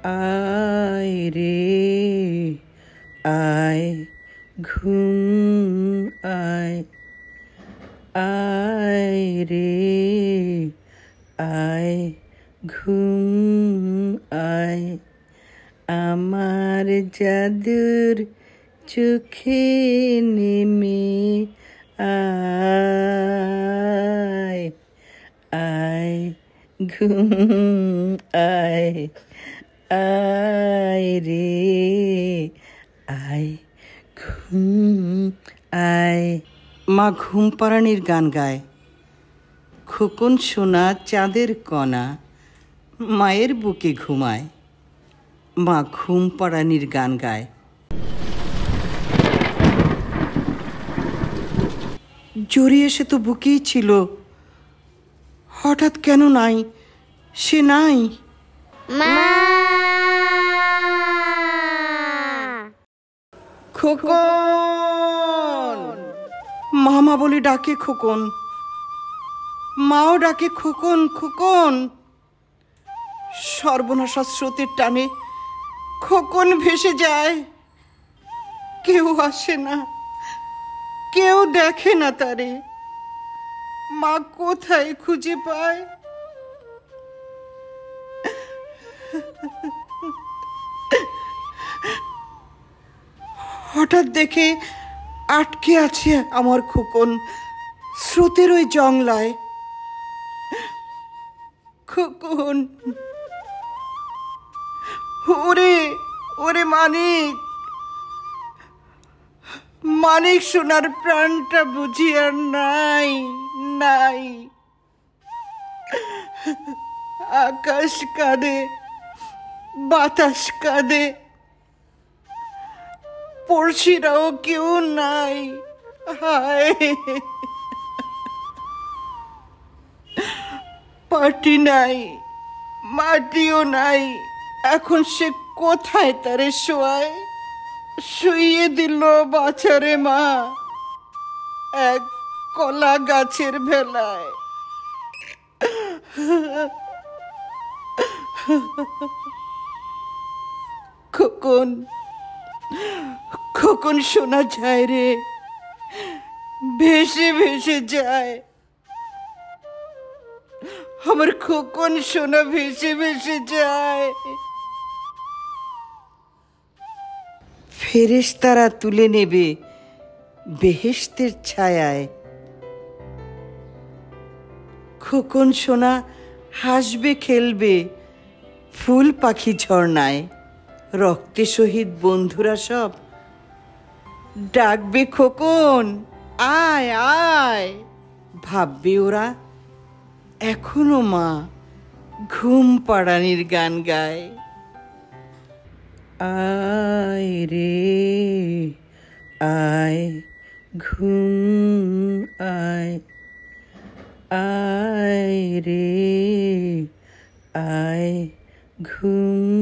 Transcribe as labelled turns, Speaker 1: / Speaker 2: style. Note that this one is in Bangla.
Speaker 1: আয় রে আয় ঘুম আয়, আয় রে আয় ঘুম আয়, আমার জাদুর চোখে নেমে আয়, আয় ঘুম আয়, আয় রে আয় ঘুম আয়। মা ঘুম পাড়ানির গান গায়, খোকন সোনা চাঁদের কণা মায়ের বুকে ঘুমায়। মা ঘুম পাড়ানির গান গায়। জড়িয়ে এসে তো বুকেই ছিল, হঠাৎ কেন নাই, সে নাই। খোকন, মামা বলে ডাকে খোকন, মাও ডাকে খোকন খোকন। সর্বনাশা স্রোতের টানে খোকন ভেসে যায়, কেউ আসে না, কেউ দেখে না তারে। মা কোথায় খুঁজে পায়? হঠাৎ দেখে আটকে আছে আমার খোকন স্রোতের ওই জংলায়। খোকন, ওরে ওরে মানিক, মানিক সোনার প্রাণটা বুঝি আর নাই নাই। আকাশ কাঁদে, বাতাস কাঁদে, পড়শিরাও কেউ নাই। হায়, পাটি নাই, মাটিও নাই, এখন সে কোথায় তারে শোয়ায়? শুইয়ে দিল বাছারে মা এক কলা গাছের ভেলায়। খোকন, খোকন শোনা যায় রে, ভেসে ভেসে যায়। আমার খোকন সোনা ভেসে ভেসে যায়। ফেরেশতারা তুলে নেবে বেহেশতের ছায়ায়। খোকন সোনা হাসবে খেলবে ফুল পাখি ঝর্ণায়। রক্তে শহীদ বন্ধুরা সব ডাকবে খোকন আয় আয়। ভাববে ওরা এখনো মা ঘুম পাড়ানির গান গায়। আয় রে আয় ঘুম আয়, আয় রে আয় ঘুম